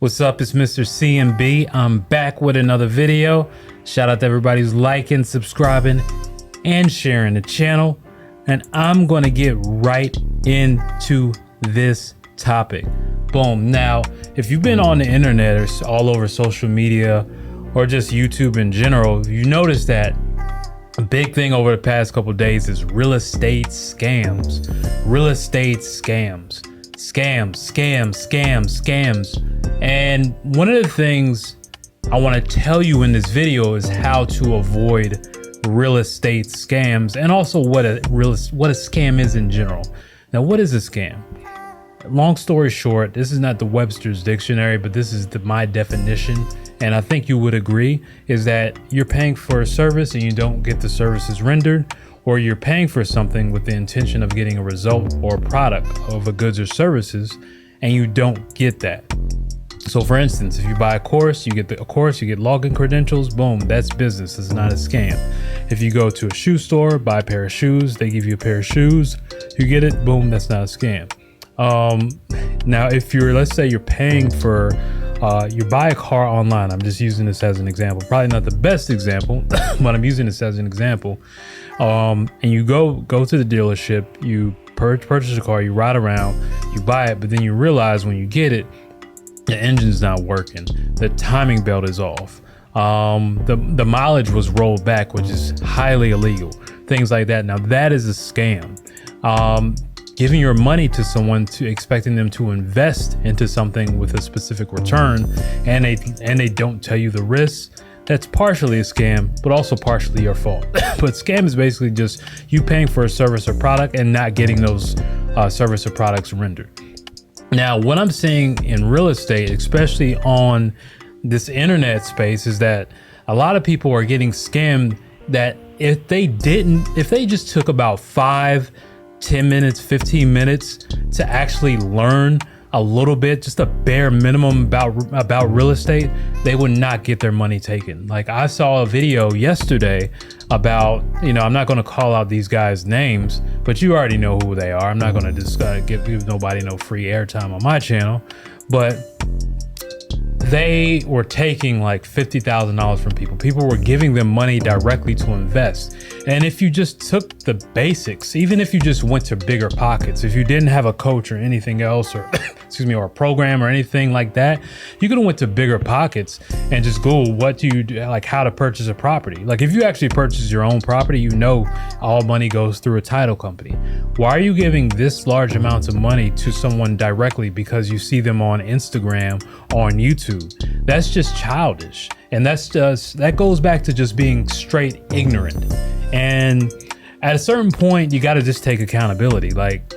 What's up? It's Mr. CMB. I'm back with another video. Shout out to everybody who's liking, subscribing, and sharing the channel. And I'm going to get right into this topic. Boom. Now, if you've been on the internet or all over social media or just YouTube in general, you notice that a big thing over the past couple of days is real estate scams. Real estate scams. Scams. And one of the things I want to tell you in this video is how to avoid real estate scams, and also what a scam is in general. Now, what is a scam? Long story short, this is not the Webster's dictionary, but this is my definition, and I think you would agree, is that you're paying for a service and you don't get the services rendered, or you're paying for something with the intention of getting a result or a product of a goods or services, and you don't get that. So for instance, if you buy a course, you get login credentials, boom, that's business. It's not a scam. If you go to a shoe store, buy a pair of shoes, they give you a pair of shoes, you get it, boom, that's not a scam. Now, if let's say you're paying for, you buy a car online, I'm just using this as an example, probably not the best example, but I'm using this as an example. And you go to the dealership, you purchase a car, you ride around, you buy it, but then you realize when you get it, the engine's not working, the timing belt is off, the mileage was rolled back, which is highly illegal, things like that. Now that is a scam. Giving your money to someone expecting them to invest into something with a specific return, and they don't tell you the risks, that's partially a scam, but also partially your fault. But scam is basically just you paying for a service or product and not getting those service or products rendered. Now, what I'm seeing in real estate, especially on this internet space, is that a lot of people are getting scammed that if they just took about 5, 10 minutes, 15 minutes to actually learn a little bit, just a bare minimum about real estate, they would not get their money taken. Like, I saw a video yesterday about, I'm not going to call out these guys' names, but you already know who they are. I'm not going to just give nobody no free airtime on my channel, but they were taking like $50,000 from people. People were giving them money directly to invest. And if you just took the basics, even if you just went to Bigger Pockets, if you didn't have a coach or anything else, or or a program or anything like that, you could have went to Bigger Pockets and just Google what do you do, like how to purchase a property. Like, if you actually purchase your own property, all money goes through a title company. Why are you giving this large amounts of money to someone directly because you see them on Instagram or on YouTube? That's just childish. And that goes back to just being straight ignorant. And at a certain point, you got to just take accountability. Like,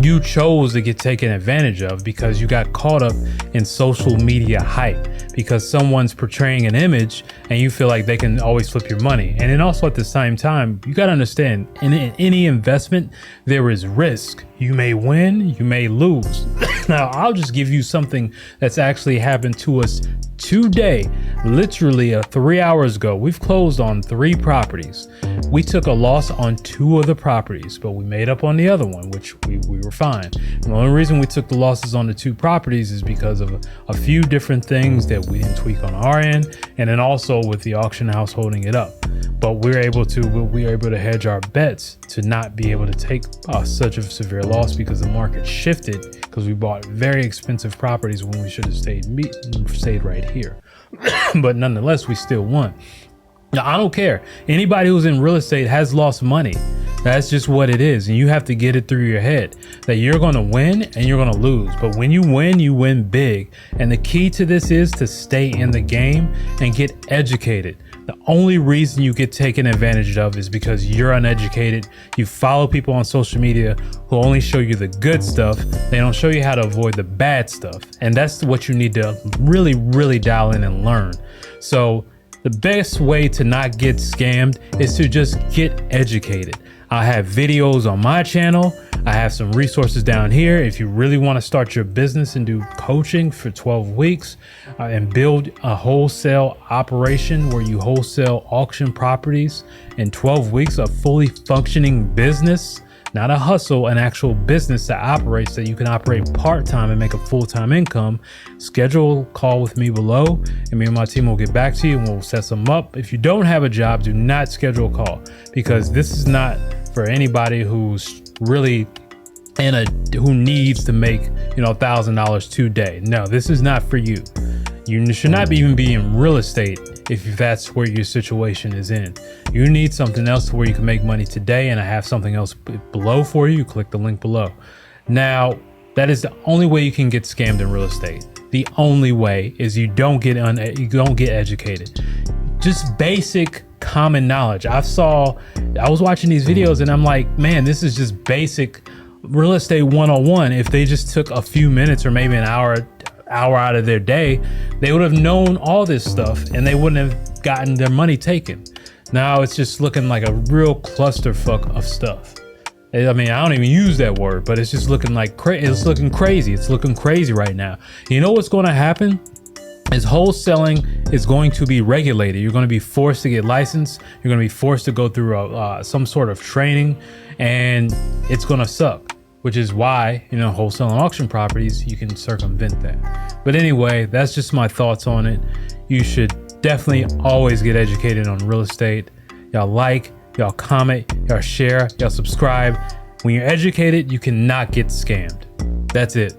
you chose to get taken advantage of because you got caught up in social media hype, because someone's portraying an image and you feel like they can always flip your money. And then also at the same time, you got to understand, in any investment, there is risk. You may win, you may lose. Now, I'll just give you something that's actually happened to us today, literally 3 hours ago. We've closed on 3 properties. We took a loss on 2 of the properties, but we made up on the other one, which we were fine. The only reason we took the losses on the 2 properties is because of a few different things that we didn't tweak on our end, and then also with the auction house holding it up. But we were able to hedge our bets to not be able to take such a severe loss, because the market shifted, because we bought very expensive properties when we should have stayed right here. But nonetheless, we still won. Now, I don't care. Anybody who's in real estate has lost money. That's just what it is. And you have to get it through your head that you're going to win and you're going to lose. But when you win big. And the key to this is to stay in the game and get educated. The only reason you get taken advantage of is because you're uneducated. You follow people on social media who only show you the good stuff. They don't show you how to avoid the bad stuff. And that's what you need to really, really dial in and learn. So the best way to not get scammed is to just get educated. I have videos on my channel. I have some resources down here. If you really want to start your business and do coaching for 12 weeks and build a wholesale operation where you wholesale auction properties in 12 weeks, a fully functioning business, not a hustle, an actual business that operates, that you can operate part-time and make a full-time income, schedule a call with me below, and me and my team will get back to you and we'll set some up. If you don't have a job, do not schedule a call, because this is not for anybody who's really who needs to make, $1,000 today. No, this is not for you. You should not even be in real estate if that's where your situation is in. You need something else where you can make money today, and I have something else below for you. Click the link below. Now, that is the only way you can get scammed in real estate. The only way is you don't get educated. Just basic common knowledge. I was watching these videos and I'm like, man, this is just basic real estate 101. If they just took a few minutes or maybe an hour out of their day, they would have known all this stuff and they wouldn't have gotten their money taken. Now it's just looking like a real clusterfuck of stuff. I mean, I don't even use that word, but it's just looking like it's looking crazy. It's looking crazy right now. You know what's going to happen? Is wholesaling is going to be regulated. You're going to be forced to get licensed. You're going to be forced to go through some sort of training, and it's going to suck, which is why, wholesale and auction properties, you can circumvent that. But anyway, that's just my thoughts on it. You should definitely always get educated on real estate. Y'all like, y'all comment, y'all share, y'all subscribe. When you're educated, you cannot get scammed. That's it.